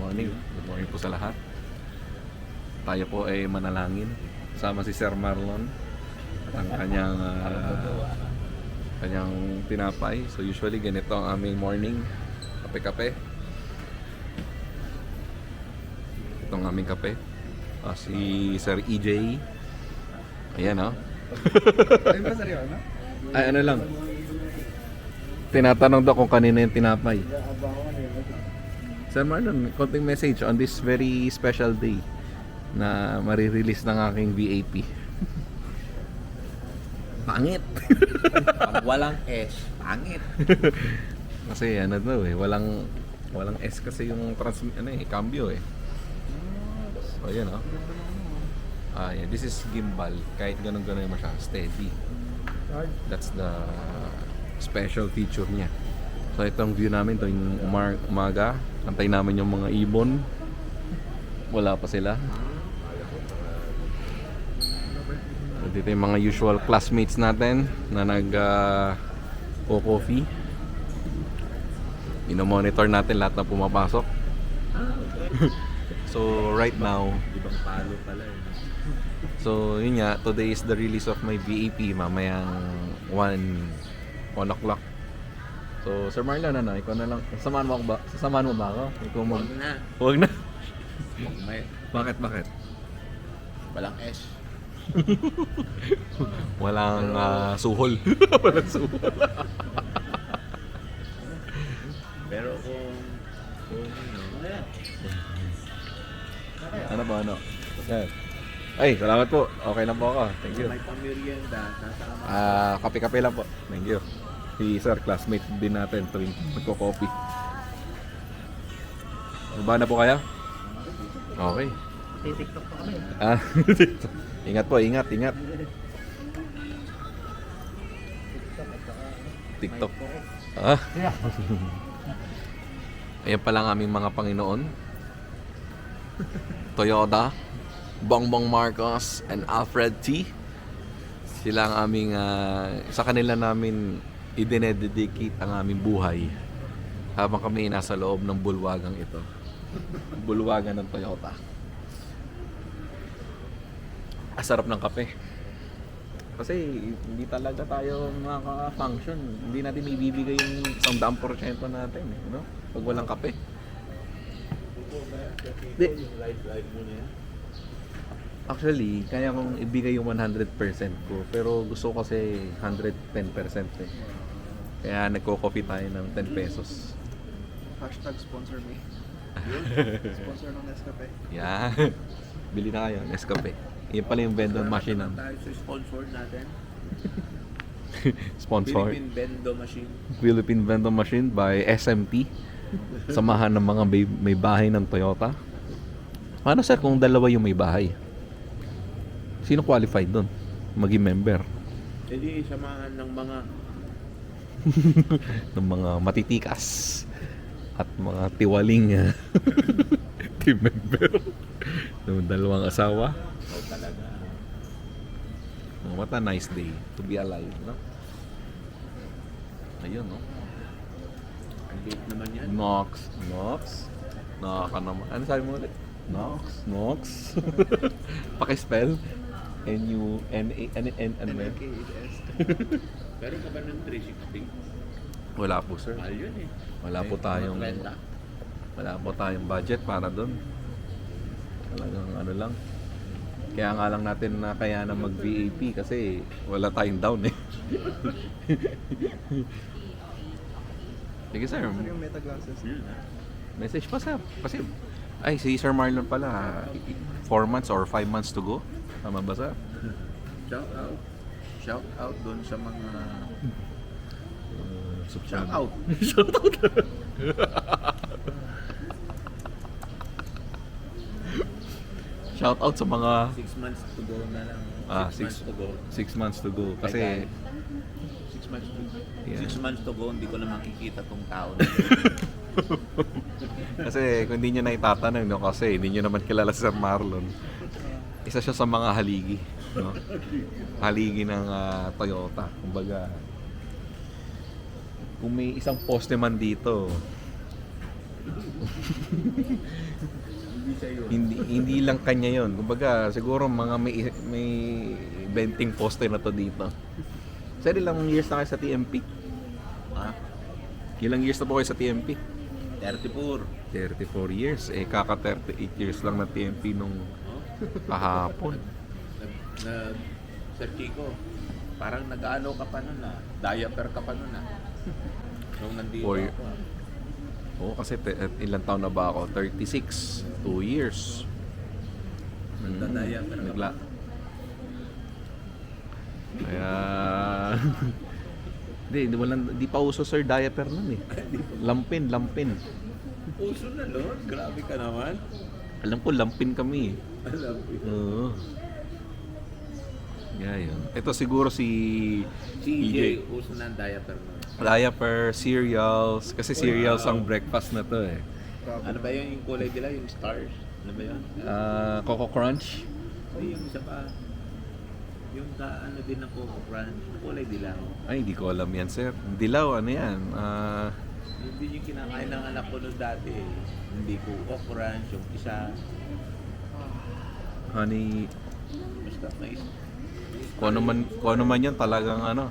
morning. Good morning po sa lahat. Tayo po ay manalangin. Kasama si Sir Marlon at ang kanyang tinapay. So usually ganito ang aming morning. Kape-kape. Itong aming kape. Si Sir EJ. Ayan o. Ay ba seryoso? Ay ano lang. Tinatanong daw kung kanina yung tinapay. Sir Marlon, konting message on this very special day na marirelease ng aking VAP. Pangit! Pag walang S, pangit. Kasi ano daw eh, walang S kasi yung cambio eh. So yan oh. Yeah, this is gimbal. Kahit ganun-ganun mo siya, steady. That's the special feature niya. So itong view namin tuwing umaga, antay namin yung mga ibon. Wala pa sila. So, dito yung mga usual classmates natin na coffee. Ino-monitor natin lahat na pumapasok. So right now, Ibang palo pala eh. so yun nga, today is the release of my VAP mamayang 1 o'clock. So Sir Marlon, ikaw na lang. Sasamahan mo ba ako? Ikaw Huwag na. Huwag na. Huwag may. Bakit? Walang S. Walang suhol. Walang suhol. Pero kung Ano ba? Yan. Ay, salamat po. Okay lang po ako. Thank you. may pamerienda, sasama. Kape-kape lang po. Thank you. Si Sir, classmate din natin tuwing magko-coffee. Baba na po kaya? Okay. TikTok pa kami. Ingat po, ingat. TikTok. Ayan pa lang aming mga Panginoon. Toyota, Bongbong Marcos, and Alfred T. Sila ang aming, sa kanila namin idinededicate ang aming buhay habang kami nasa loob ng bulwagang ito. Bulwagan ng Toyota. Sarap ng kape. Kasi hindi talaga tayo makaka-function. Hindi natin ibibigay yung 100% natin, no? Pag walang kape. Live mo na yan. Actually, kaya kong ibigay yung 100% ko. Pero gusto ko kasi 110% eh. Kaya nagko-coffee tayo ng 10 pesos. Hashtag sponsor me. Sponsor ng Nescafe. Yeah. Bili na kayo, Nescafe. Yan pala yung vendor machine namin. Tayo sa sponsor natin. Sponsor. Philippine Bendo Machine. Philippine Vendor Machine by SMT. Samahan ng mga may bahay ng Toyota. Ano sir kung dalawa yung may bahay? Sino qualified doon? Maging member? Hindi samahan ng mga Ng mga matitikas at mga tiwaling team member ng dalawang asawa. talaga. What a nice day to be alive, no? Ayun, no? Ang late naman yan. Nox. Nakaka naman. Ano sabi mo ulit? Nox. Paki-spell. N-U-N-A-N-N. NLKS. Pero ka ba ng 360? Wala po, sir. Mahal yun eh. Wala po tayong budget para doon. Talagang ano lang. Kaya nga lang natin na kaya na mag-VAP kasi wala tayong down eh. Sige sir. Yung meta glasses. Message pa sir. Kasi si Sir Marlon pala 4 months or 5 months to go. Tama ba sir? Shout out doon sa mga Shout out. Shout out sa mga 6 months to go na lang. 6 months to go. 6 months to go. Kasi 6 months to go. Yeah. 6 months to go, hindi ko na makikita tong tao na kasi kung hindi nyo na itatanong, no, kasi hindi nyo naman kilala si Sir Marlon. Isa siya sa mga haligi, no? Haligi ng Toyota. Kumbaga, kung may isang poste man dito, Hindi siya yun. Hindi lang kanya yon. Kumbaga, siguro mga may venting poste na to dito. Sir, ilang years na kayo sa TMP? Ah, Ilang years na po kayo sa TMP? 34. 34 years. Eh, kaka 38 years lang na TMP nung Oh? kahapon. Sir Chico, parang nag-ano ka pa nun ah. Diaper ka pa nun ah. Nung nandito For- ako ah. Oo, kasi ilang taon na ba ako? 36. 2 years. Nagda-diaper ka Nagla. pa. Kaya... Di pa uso sir diaper nun eh. Lampin. Puso na Lord, grabe ka naman. Alam ko, lampin kami eh. Alam ko. Oo. Yeah, yun. Ito siguro si Si EJ, uso na ang diaper nun. diaper, cereals. Kasi cereals ang breakfast na to eh. Ano ba yun yung kulay nila? Yung stars? Ano ba yun? Coco Crunch. Hindi, yung isa pa. Yung ano din ng Coco Crunch. Kulay dilaw. Ay, hindi ko alam yan sir. Dilaw, ano yan? Hindi yung kinakain ng anak ko noon dati eh. Hindi Coco Crunch, yung isa. Honey. Basta mais. Kung ano man yan, talagang ano.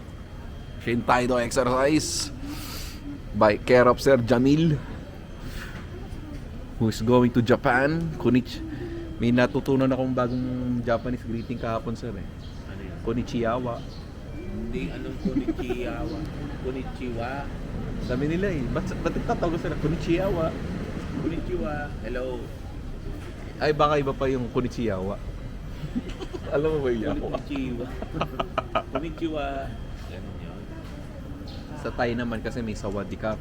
Shintaido exercise. By care of Sir Jamil. Who is going to Japan. May natutunan akong bagong Japanese greeting kahapon sir eh. Ano yun? Konnichiwa. Hindi, anong konnichiwa? Konnichiwa. Sabi nila eh, ba't tatawag sila Konnichiwa? Konnichiwa. Hello. Ay baka iba pa yung Konnichiwa. Alam mo ba yun? Konnichiwa. Konnichiwa. Ganun yun. Sa Thai naman kasi may sawadikap.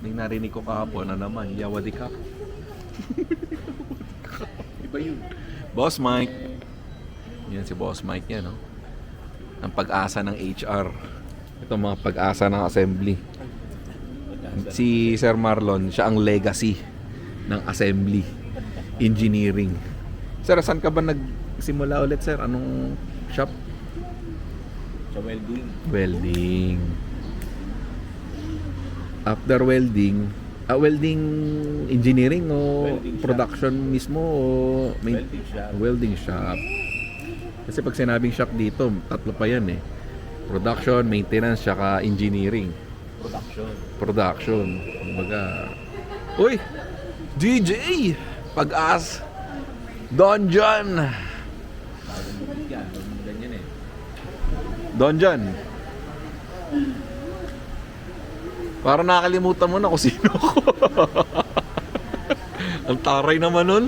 May narinig ko kahapon na naman, yawadikap. Iba yun. Boss Mike. Yan si Boss Mike yan, no? Ang pag-asa ng HR. Ito mga pag-asa ng assembly. Si Sir Marlon, siya ang legacy ng assembly engineering. Sir, saan ka ba nagsimula ulit, sir? Anong shop? Sa welding. Welding. After welding, welding engineering o Welding shop. production mismo o Welding shop. welding shop. Kasi pag sinabing shop dito, tatlo pa yan eh. Production, maintenance, saka engineering. Production. Kumbaga, uy! DJ! Pag-as! Don John! Yan, ganyan eh. Don John! Parang nakakalimutan mo na kung sino ko. Ang taray naman nun.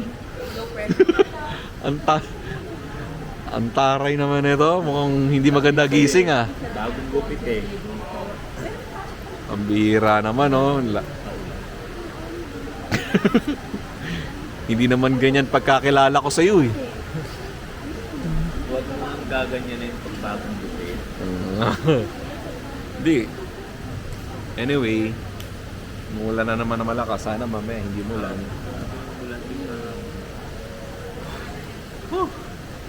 Ang taray naman ito. Mukhang hindi maganda gising ah. Bagong gupit eh. Ang bihira naman oh. Hindi naman ganyan pagkakilala ko sa iyo eh. Huwag mo ang gaganyanin pag bagong gupit. Hindi. Anyway, umulan na naman na malakas. Sana mamaya hindi mulan. Ulan din na.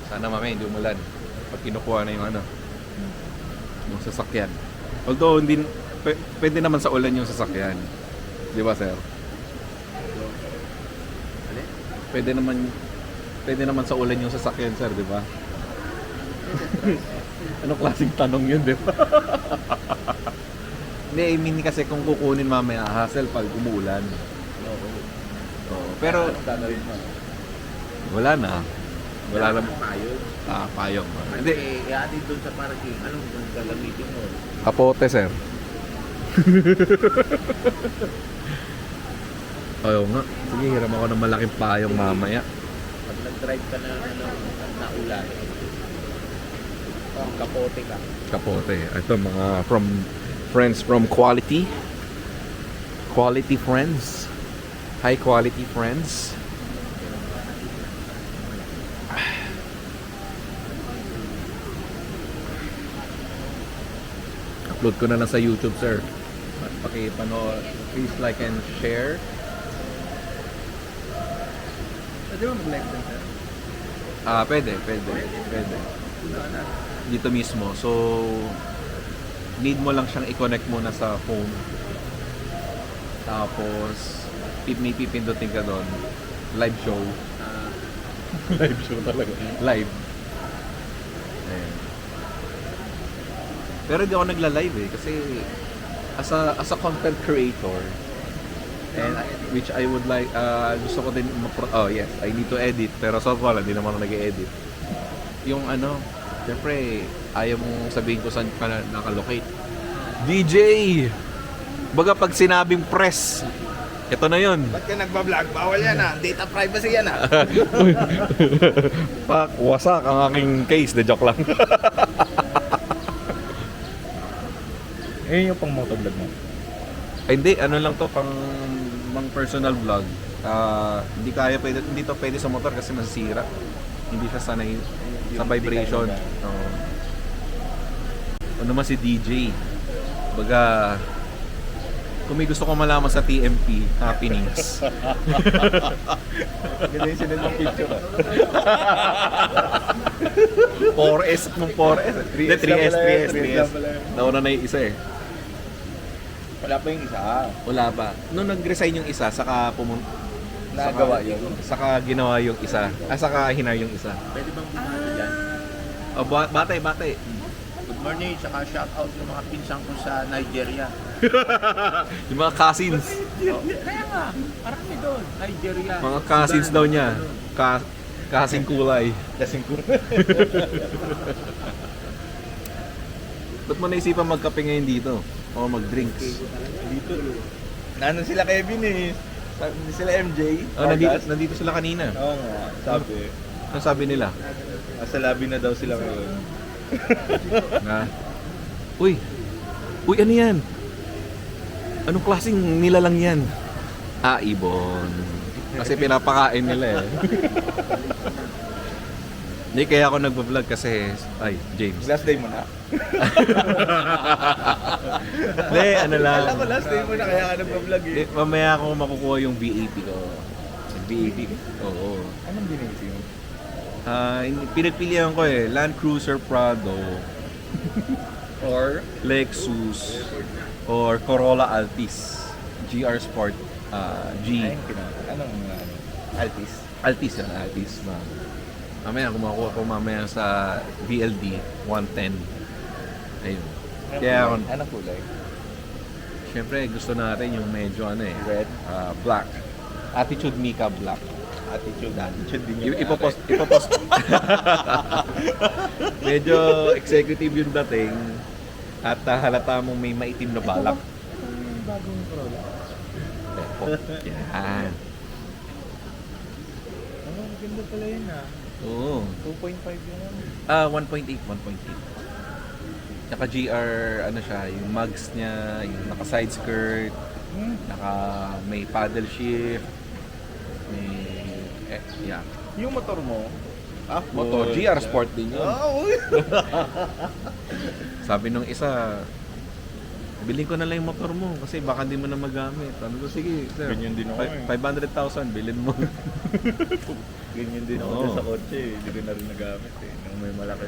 Sana mamaya hindi umulan. Pag kinukuha na yung ano, yung sasakyan. Although hindi pwede naman sa ulan yung sasakyan. Di ba, sir? Alin? Pwede naman sa ulan yung sasakyan, sir, di ba? Anong klaseng tanong yun, di ba? Hindi, I mean kasi kung kukunin mamaya, hassle pag umuulan. Oo. Oo, pero Gagawin mo. wala na. Wala lang. Payog. Payong. Hindi. Hindi, I-added doon sa parking. Anong gagamitin mo? kapote, sir. Ayaw nga. Sige, hiram ako ng malaking payong mamaya. Pag nag-drive ka na ulan, kapote ka. Kapote. Ito mga friends from Quality. Quality friends. High quality friends. Upload ko na lang sa YouTube, sir. Pakipanood. Please like and share. Pwede mo mag-live din, sir? Pwede. Dito mismo. So, need mo lang siyang i-connect muna sa phone. Tapos, may pipindutin ka doon. Live show. Ah, Live show talaga. Live. Ayan. Pero hindi ako nagla-live eh kasi as a content creator and which I would like gusto ko din oh yes, I need to edit pero so far hindi naman ako nag-edit. Yung ano, syempre ayaw mong sabihin ko saan ka nakalocate. DJ! Baga pag sinabing press, ito na yun. ba't ka nagbablog? Bawal yan ah. Data privacy yan ah. Pak, wasak ang aking case. De joke lang. Eh, yung pang motovlog mo. Ay, hindi, ano lang to, pang personal vlog. Hindi to pwede sa motor kasi masisira. Hindi siya sanay sa vibration. Oo. Ano naman si DJ? Baga, kung may gusto ko malaman sa TMP happenings. Ganda yung sinunod ng picture ah. 4S mong 4S. 3S. lang pala yun. Nauna na yung isa eh. Wala pa yung isa. Wala pa. Nung nag-resign yung isa, saka Nagawa yun. Saka ginawa yung isa. Saka hinar yung isa. Pwede bang bumati dyan? Batay. Good morning, tsaka shout out yung mga pinsang ko sa Nigeria. Yung mga cousins. Kaya nga, marami doon. Nigeria. Mga cousins daw niya. Kasing kulay. Kasing ko. Ba't mo naisipan magkape ngayon dito? O mag-drinks? Dito. Nandun sila Kevin eh. Sabi sila MJ. Oh, nandito sila kanina. Oo nga. Sabi. Ano sabi nila? Nasa lobby na daw sila ngayon. Na, Uy, ano yan? Anong klaseng nilalang yan? Ibon. Kasi pinapakain nila eh. Hindi, kaya ako nagbablog kasi, James. Last day mo na. Hindi, ano lang. Alam ko last day mo na kaya ka nagpa-vlog eh. Hindi, mamaya ako makukuha yung VAP ko. VAP ko? Oo. Anong binisi mo? Pinagpilihan ko eh, Land Cruiser Prado, Or? Lexus, or Corolla Altis. GR Sport, G. Anong Altis? Altis yan, Altis. Mamaya, kumakuha ko mamaya sa VLD 110. Ayun. Kaya ako, Anong kulay? syempre gusto natin yung medyo Red? Black. Attitude Mika Black. Attitude din yung Ipopost. Medyo executive yung dating. At halata mong may maitim na balak. Itong bagong Corolla. Yan. Maganda pala yun ah. Oo. 2.5 yun. 1.8. Tsaka GR, ano siya, yung mugs niya, yung naka-side skirt, may paddle shift, yeah. Yung motor mo? Motor, GR Sport din yun. Oh, Sabi nung isa, bilhin ko na lang yung motor mo kasi baka hindi mo na magamit. Ano ko, sige, sir. Ganyan din ako eh. 500,000, bilhin mo. ganyan din ako Oo. dun sa kotse eh. Hindi ko na rin nagamit eh. Nung may malaki.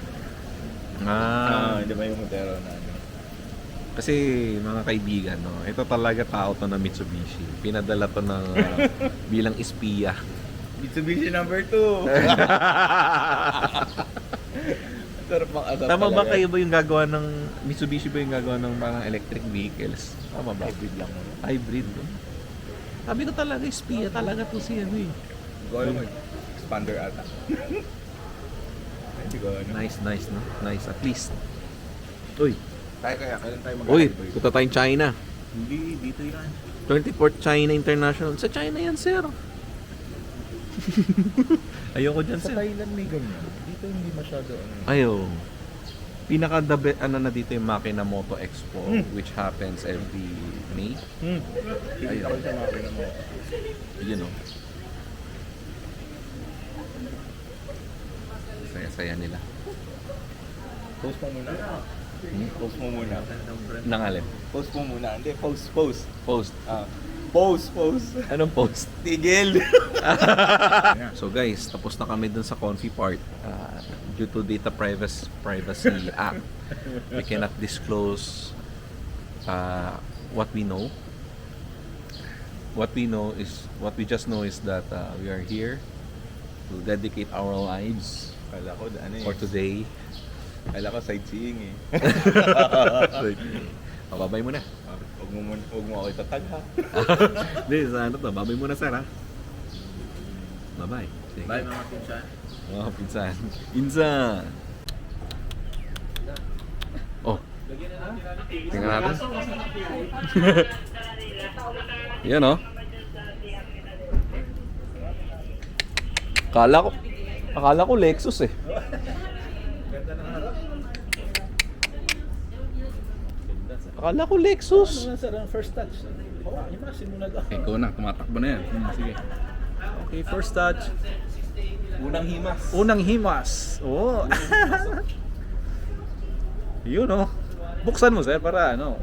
Hindi ba yung Montero na ano? Kasi mga kaibigan, no, ito talaga tao to na Mitsubishi. Pinadala to ng bilang espiya. Mitsubishi number 2. Sarap ang asap Tama ba talaga. kayo ba yung gagawa ng Mitsubishi ba yung gagawa ng mga electric vehicles? Tama ba? Hybrid lang mo. Hybrid. No? Sabi ko talaga, espiya talaga to si ano eh. Gawa mo expander ata. Hindi ko ano. Nice, no? Nice, at least. Uy, Kailan tayo uy, mag-hybrid? punta tayong China. Hindi, dito yan. 24th China International. Sa China yan, sir. Ayoko dyan, Sa sir. Thailand may ganyan. Dito hindi masyado ano. Ayo. Pinaka the ano na dito yung Makina Moto Expo which happens every May. Ayun. Ako sa makina mo. You know. Saya-saya nila. Post mo muna. Post mo muna. Nangalin. Post mo muna. Hindi, post. Post. Post. Anong post? Tigil! So guys, tapos na kami dun sa config part. Due to data privacy act, we cannot disclose what we know. what we just know is that we are here to dedicate our lives Kala ko, ano eh. for today. Kala ko sightseeing eh. Babay mo na. Huwag mo ako itatag ha. Hindi, sa ano to, babay mo na sir ha. Bye-bye. Sige. Bye mga pinsan. Oh, pinsan. Pinsan! Oh. Tingnan natin. Yan oh. Akala ko Lexus eh. Akala ko Lexus. Sir, ang first touch. Oh, himasin mo na daw. Ikaw na, tumatakbo na yan. Sige. Okay, first touch. Unang himas. Unang himas. Oh. Yun oh. Buksan mo sir para ano.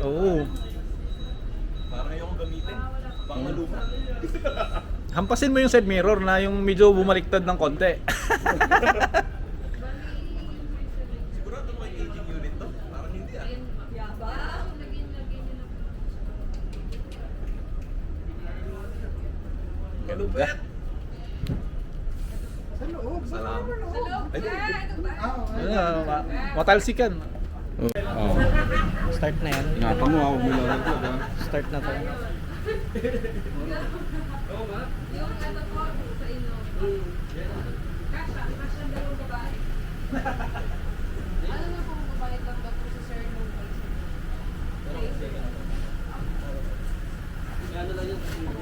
Oo. Parang yung gamitin. Pangaluma. Hampasin mo yung side mirror na yung medyo bumaliktad ng konti. Sigurado may aging unit to? Parang hindi ah. Kalupet! Salamat. Ay, Matalsikan. Oh. Start na yan. Ingatan mo ako milalaglag ha. Start na to.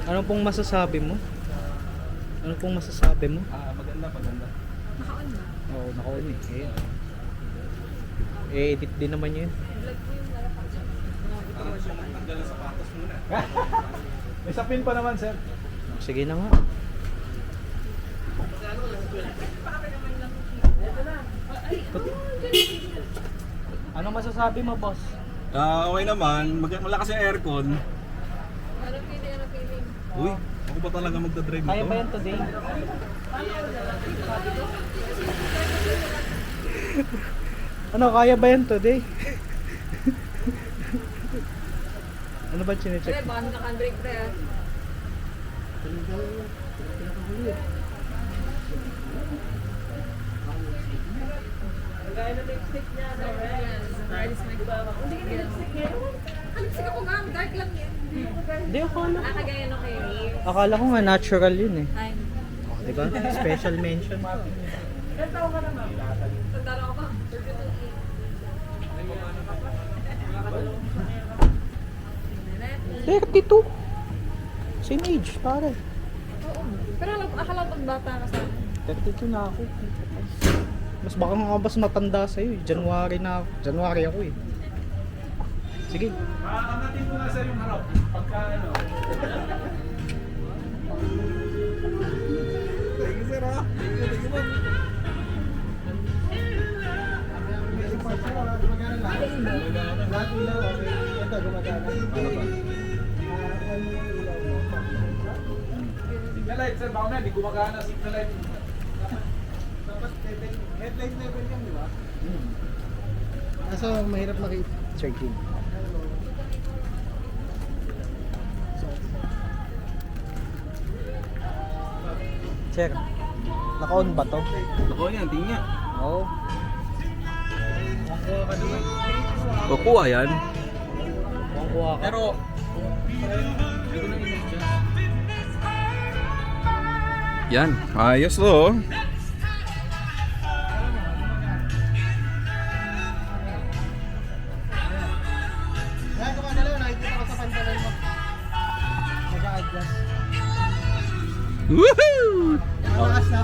Ano pong masasabi mo? Ano pong masasabi mo? maganda. Oo, naka-on eh. Eh-edit din naman yun. Parang gusto mo tanggal ng sapatos muna. May sapin pa naman sir. Sige na nga. Ano masasabi mo, boss? Okay naman. Malakas yung aircon. Uy, ako ba talaga magdadrive Kaya nito? ba yan today? Ano, kaya ba yan today? Ano ba chinecheck? Baka naka-break na yan. Gaya na lipstick niya. Alis may bawa. Hindi ka na lipstick niya. Lipstick ako nga. Dark lang yan. Hindi, akala ko. Kagaya no kay Reeve. Akala ko nga natural yun eh. Ay. Diba? Special mention. Tandara ko ba? 32. Same age, pare. Oo. Pero akala pag bata ka sa akin. 32 na ako. Mas baka nga mas matanda sa'yo eh. January na ako. January ako eh. Sige. Angatin ko na sir yung harap. Pagka ano. Thank you, sir ha. Thank you, ma'am. Signal light sir, baka na, di gumagana signal light. Dapat headlight level yan, di ba? Kaso mahirap maki-checking. Sir, naka-on ba to? Ako yan, tingin nga. Oo. Kukuha yan. Kuha ka. Pero, Yan. Ayos to oh. Kaya kumana lang, nakikita ko sa pantalan mo. Nag-a-adjust. Woohoo! Nakakas na.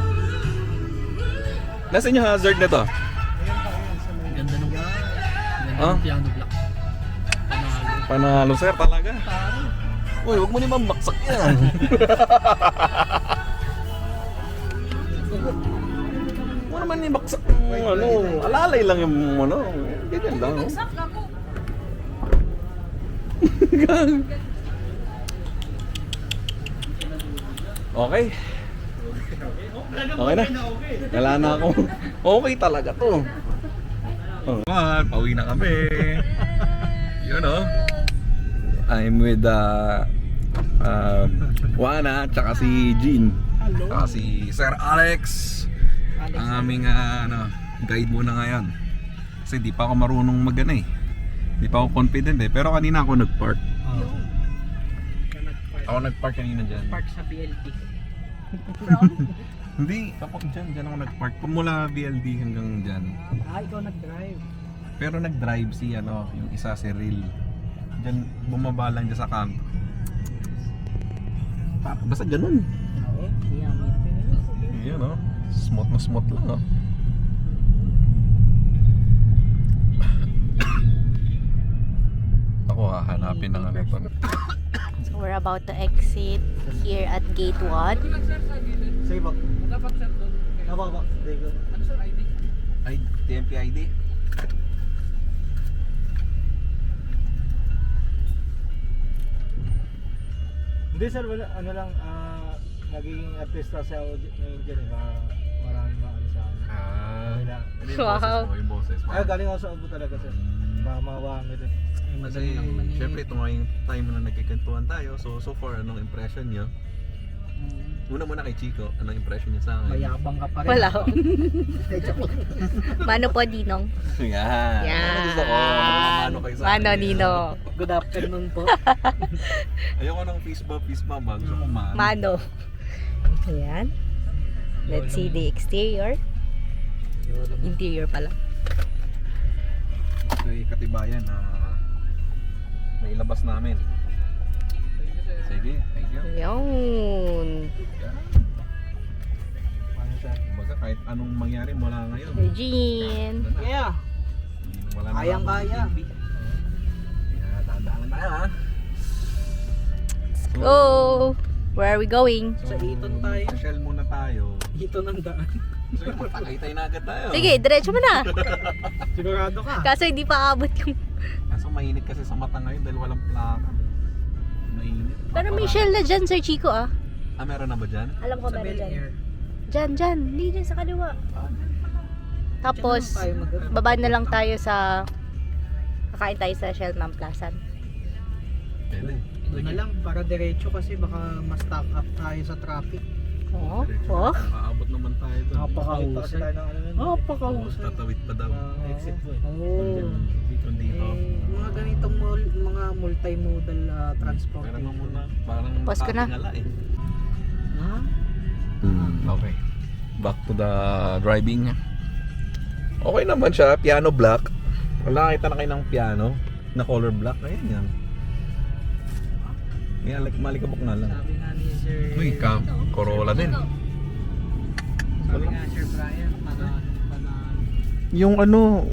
Nasaan yung hazard na to? Ganda ng Ah? piano block. Panalo sir talaga. Uy, huwag mo naman baksak yan. Huwag mo naman yung baksak yung ano. Alalay lang yung ano. Ganyan lang. Oh. Sak ako. Okay. Okay na. Wala na ako. Okay talaga to. Pauwi na kami. Yun oh. I'm with Juana, tsaka si Jean. Tsaka si Sir Alex. Ang aming guide muna ngayon. Kasi di pa ako marunong mag-ano eh. Di pa ako confident eh. Pero kanina ako nag-park. Ako nag-park kanina dyan. Park sa BLT. Hindi, kapag dyan ako nag-park. Mula BLD hanggang dyan. Ikaw nag-drive. Pero nag-drive si yung isa si Ril. Diyan bumaba lang dyan sa camp. Basta ganun. Yan oh. Smooth na smooth lang oh. Ako hahanapin ng ano to. So we're about to exit here at gate 1. Sige po. Dapat sir doon. Nababa. Ano sir ID? Ay, TMP ID. Hindi sir, wala, ano lang, naging artista siya ngayon dyan eh. Maraming maano sa akin. Wala. Ano yung boses mo? Yung boses mo? Ay, galing ako sa Ubo talaga sir. Mawangit eh. Kasi syempre ito nga yung time na nagkikentuhan tayo. So far, anong impression nyo? Una muna kay Chico, anong impression niya sa akin? Mayabang ka pa rin. Wala ko. Mano po, Dinong. Yan. Yan. Ano gusto ko? Mano kayo sa Mano, akin. Nino. Good afternoon po. Ayoko ng fist bump. Gusto ko mano. Mano. Ayan. Let's see the exterior. Interior pala. Ito yung katibayan na may ilabas namin. Sige, thank you. Yun. Kumbaga kahit anong mangyari mula ngayon. Eugene. Wala na. Yeah. Wala na Kayang-kaya. Kaya tandaan tayo ha. Go! Where are we going? Sa Eton tayo. Shell muna tayo. Eton ang daan. So yun, magtakay na agad tayo. Sige, diretso mo na. Sigurado ka. Kaso hindi pa abot yung... Kaso mainit kasi sa mata ngayon dahil walang plaka. Mainit. Pero may shell na dyan, Sir Chico ah. Ah, meron na ba dyan? Alam ko Sa meron Bel dyan. Air. Dyan. Hindi dyan sa kaliwa. Tapos, Diyan lang tayo mag- baba na lang tayo sa... Kakain tayo sa Shellman Plaza. Pwede. Doon na lang para diretso kasi baka ma-stock up tayo sa traffic. Oo. Oh. Aabot naman tayo doon. Napakahusay. Napakahusay. Tatawid pa daw. Exit po eh. Oo. Dito dito. Mga ganitong mga multimodal transport. Pero mo muna, parang Pause ko na. nakatingala eh. Ha? Okay. Back to the driving. Okay naman siya, piano black. Wala kita na kayo ng piano na color black. Ayan yan. Yan, malikabok na lang. Sabi nga ni Sir... Uy, Corolla din. Sabi nga Sir Brian, Yung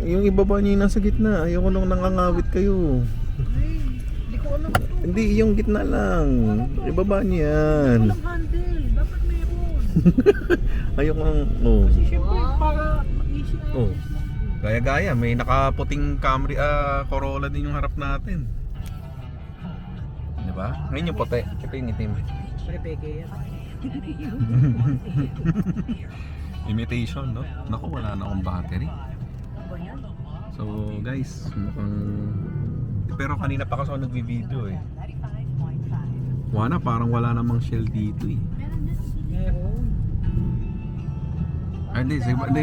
yung ibaba niyo yung nasa gitna. Ayoko nung nangangawit kayo. Hindi ko alam ito. Hindi, yung gitna lang. Ibaba niyo yan. Walang handle. Dapat meron. Ayoko nang, oh. Kasi syempre, para easy na. Oh. Gaya-gaya, may nakaputing Camry, Corolla din yung harap natin. Diba? Ngayon yung puti, ito yung itim. Pre, peke yan. Imitation, no? Naku, wala na akong battery. So guys, mukhang... Pero kanina pa kasi ako nagbi-video eh. Wala, parang wala namang shell dito eh. Meron. Ay, hindi,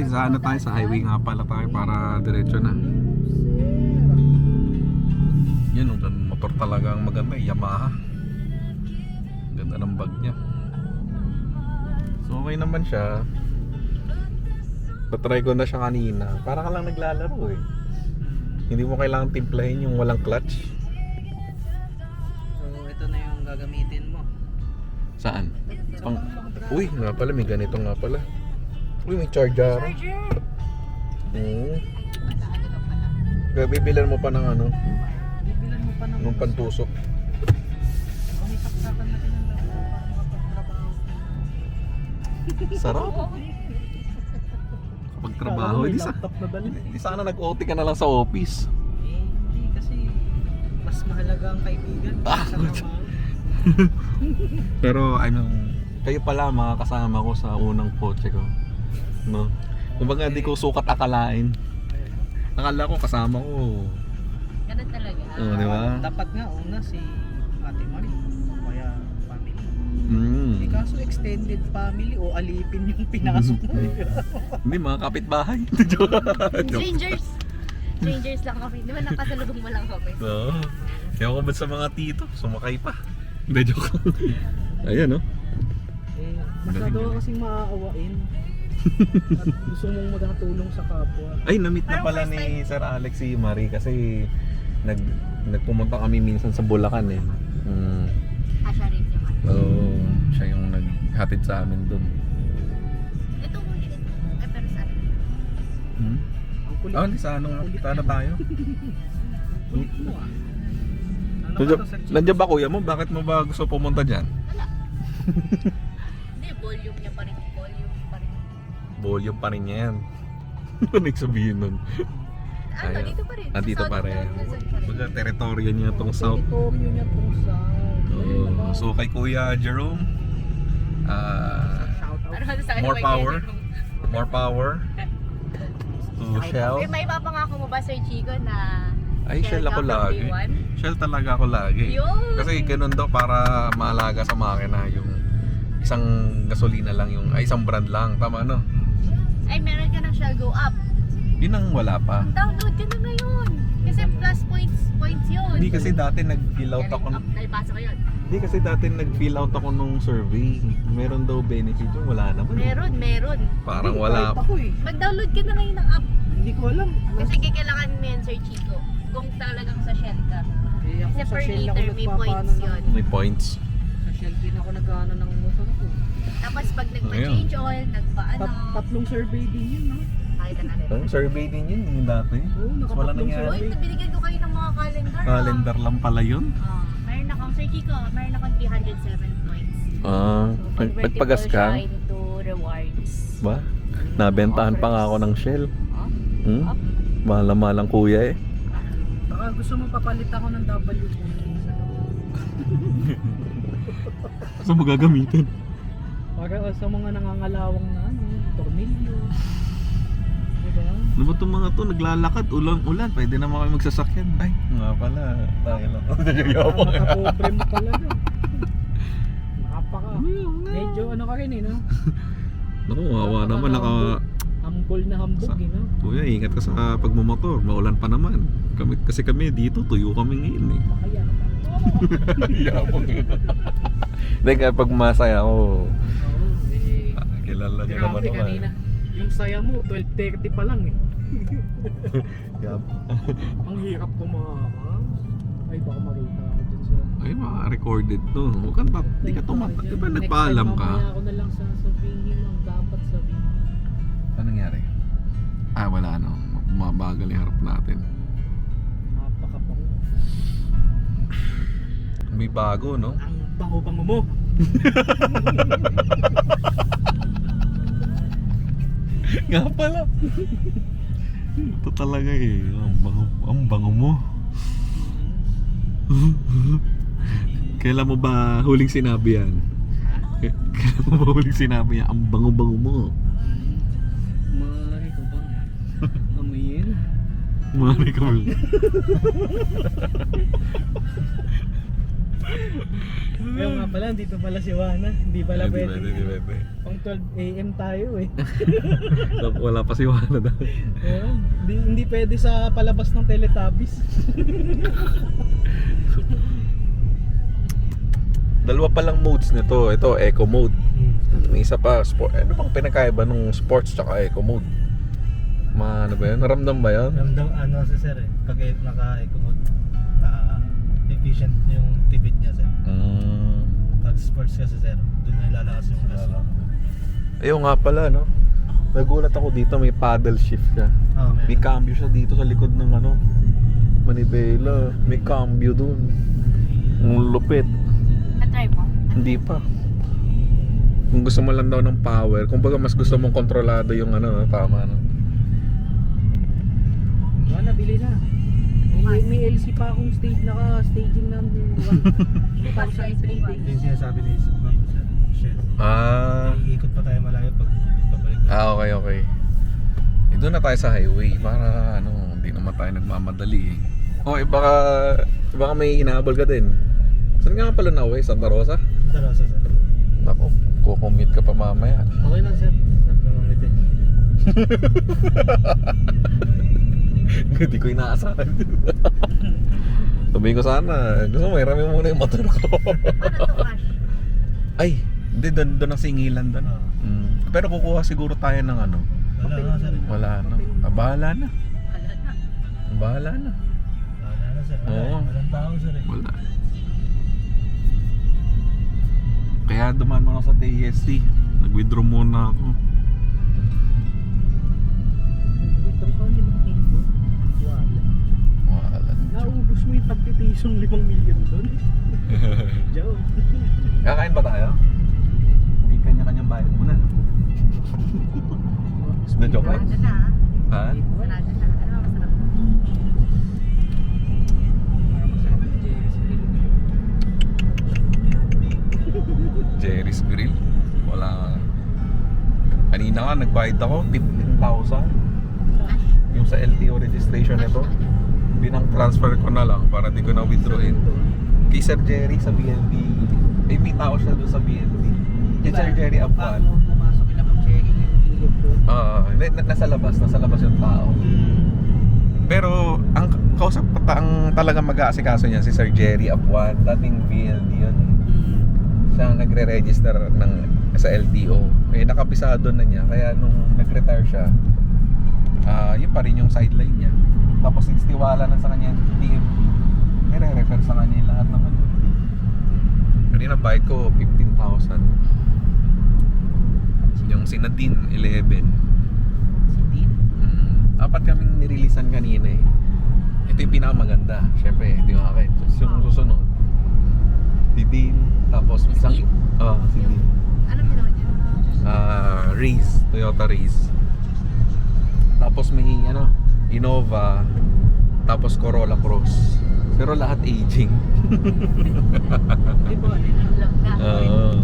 sa ano tayo, sa highway nga pala tayo para diretso na. Yun, yung motor talagang maganda, Yamaha. Ganda ng bag niya. So okay naman siya. Patry ko na siya kanina. Para ka lang naglalaro eh. Hindi mo kailangan timplahin yung walang clutch. So, ito na yung gagamitin mo. Saan? Uy, nga pala, may ganito nga pala. Uy, may charger. Kaya bibilan mo pa ng ano, Bibilan mo pa ng... ng pantusok. May saksakan na rin ang makapagtrabaho. Sarap. Pagtrabaho, May di laptop na dali. sana nag-OT ka na lang sa office. Hindi kasi mas mahalaga ang kaibigan Ah, sa trabaho. Pero kayo pala mga kasama ko sa unang kotse ko. No? Kumbaga hindi ko sukat akalain. Akala ko kasama ko. Ganun talaga. Oo, di ba? Dapat nga una si Ate Marie. Kaya family. Mm. Eh kaso extended family o alipin yung pinasok mo. Hindi, mga kapitbahay. Joke. Strangers. Strangers lang kami. Di ba nakasalubong mo lang kami? Oo. Ewan ko ba't sa mga tito, sumakay pa. Hindi, joke. Ayan, no? Eh, masyado ka kasing maaawain. At gusto mong magkatulong sa kapwa. Ay, na-meet na Parang pala first ni Sir Alex si Marie kasi nagpumunta kami minsan sa Bulacan eh. Mm. Siya rin yung ano. Oo, siya yung naghatid sa amin dun. Ito mo siya. Ay, pero sa akin. Hmm? Ang kulit. Oh, sa ano nga? Sana tayo? Kulit mo ah. Ano Nandiyan, ba to, Sir Chico? nandiyan ba kuya mo? Bakit mo ba gusto pumunta dyan? Hindi, volume niya pa rin. Volume pa rin. Volume pa rin yan. Ano sabihin nun? Ano, Ayun. dito pa rin. Nandito Sa pa South rin. Luzon pa rin. Baga, teritoryo niya tong south. Teritoryo niya tong south. Oo. So kay Kuya Jerome, Shout out. Ano masasabi More mo kay power. Jerome? more power to Shell. Eh, may papangako mo ba, Sir Chico, na Ay, Shell ako ka from lagi. day one? Shell talaga ako lagi. Yun! Kasi ganun daw para maalaga sa makina yung isang gasolina lang yung, ay isang brand lang. Tama no? Ay, meron ka ng Shell Go Up. Yun ang wala pa. Download ka na ngayon. Kasi plus points yun. Hindi kasi dati nag-fill out ako. Nalipasa ko yun. Hindi kasi dati nag-fill out ako nung survey. Meron daw benefit yung wala naman. Meron. Parang Hindi, wala. kahit ako eh. Mag-download ka na ngayon ng app. Hindi ko alam. Kasi kailangan mo yan, Sir Chico. Kung talagang sa Shell ka. Eh, ako Kasi sa per Shell ako liter may nagpapaano points ng- yun. May points. Sa Shell din ako nag-ano ng motor ko. Tapos pag nagpa-change oil, nagpa-ano. Tatlong survey din yun, no? Pakita natin. Oh, survey din yun yung dati. Oo, Mas wala nakatatlong nangyari. Uy, binigyan ko kayo ng mga calendar. Calendar lang pala yun. Meron akong, Sir Chico, meron akong 307 points. Nagpagas Convertible ka? siya into rewards. Ba? Nabentahan pa nga ako ng Shell. Oh? Hmm? Mahal-malang kuya eh. Baka gusto mo papalit ako ng W Saan mo gagamitin? para sa mga nangangalawang na ano, tornilyo. Diba? Ano ba itong mga to? Naglalakad, ulan-ulan. Pwede naman kayo magsasakyan. Ay, nga pala. Tayo lang. Makapobre mo talaga. Nakapaka. Medyo ano ka rin eh, no? Naku, wawa naman. Hambol na hambog eh, no? Kuya, ingat ka sa pagmumotor. Maulan pa naman. Kasi kami dito, tuyo kami ngayon eh. Makaya ka pa. Yabang yun. Hindi, kapag masaya ako, Oo, eh. kilala niya naman Grabe naman. kanina. Yung saya mo, 12:30 pa lang eh. Ang hirap tumakas. Ay, baka makita ako dyan sa... Ay, recorded to. Huwag kang di ka tumatak. Di ba nagpaalam ka? Next time, mamaya ako na lang sasabihin ang dapat sabihin. Ano nangyari? Ah, wala ano. Mabagal yung harap natin. Napakabango. May bago, no? Ang bango-bango mo. Nga pala. Ito talaga eh. Ang bango mo. Kailan mo ba huling sinabi yan? Kailan mo ba huling sinabi yan? Ang bango-bango mo. Mari ko bang amuyin? Mari ka mo. Ngayon nga pala, dito pala si Wana. Hindi pala pwede. Pwede. Pang 12 AM tayo eh. Wala pa si Wana daw. Oo, hindi pwede sa palabas ng Teletubbies. Dalawa pa lang modes nito. Ito, eco mode. May isa pa, sport. Ano bang pinakaiba nung sports tsaka eco mode? Ano ba yan? Naramdam ba yan? Ramdam ano si sir eh, pag naka-eco mode, efficient yung tibid niya sir. Pag sports kasi sir, doon na ilalakas yung gas. Ayun nga pala, no? Nagulat ako dito, may paddle shift siya. Oh, May cambio siya dito sa likod ng ano, manibela. May cambio dun. Ang lupit. Na-try mo? Hindi pa. Kung gusto mo lang daw ng power, kumbaga mas gusto mong kontrolado yung ano, tama no? Wana, bili na. May LC pa akong staging ng 2003 days. Yung sinasabi ni Ma'am sir, Shell. Ah, Iikot pa tayo malayo pag pabalik. okay. Doon na tayo sa highway para ano, hindi naman tayo nagmamadali eh. Oh, baka may hinahabol ka din. Saan nga pala na uwi? Santa Rosa? Tarosa, sir. Nako, kukumit ka pa mamaya. Okay lang, sir. Nagpamangiti. Hindi ko inaasahan. Sabihin ko sana, gusto mo, irami muna yung motor ko. Ay, hindi, doon ang singilan doon. Pero kukuha siguro tayo ng ano. Wala nga, sir. Wala na. Bahala na. Bahala na. Wala na, sir. Oo. Walang tao, sir. Wala. Kaya duman mo na sa TST. Nag-withdraw muna ako. Ito ko, 5 million. Wala. Wala. Naubos mo yung pagtitisong 5 million doon. Joke. Kakain ba tayo? Hindi kanya-kanyang bayad muna. Na joke lang? Ha? Jerry's Grill. Wala. Kanina nga nagbayad ako 15,000. Yung sa LTO registration nito. Binang transfer ko na lang para di ko na withdrawin. Kay Sir Jerry sa BNB. May tao siya doon sa BNB. Kay Sir Jerry Apuan. Pumasok yung check-in yung ilog doon. Nasa labas yung tao. Pero ang kausap ang talagang mag-aasikaso niya si Sir Jerry Apuan, dating BLD yun eh. Siya ang nagre-register sa LTO. Eh nakapisado na niya kaya nung nag-retire siya, yun pa rin yung sideline niya. Tapos instiwala na sa kanya yung team. Nire-refer sa kanya yung lahat naman. Kanina bayad ko 15,000. Yung si Nadine 11. Apat kaming nireleasan kanina eh. Ito yung pinakamaganda. Siyempre, ito yung akin. Yung susunod, si Dean. Tapos isang si Dean. Anong ginawa niya? Race, Toyota Race. Tapos may Innova. Tapos Corolla Cross. Pero lahat aging. Di ba? Vlog na. Oo.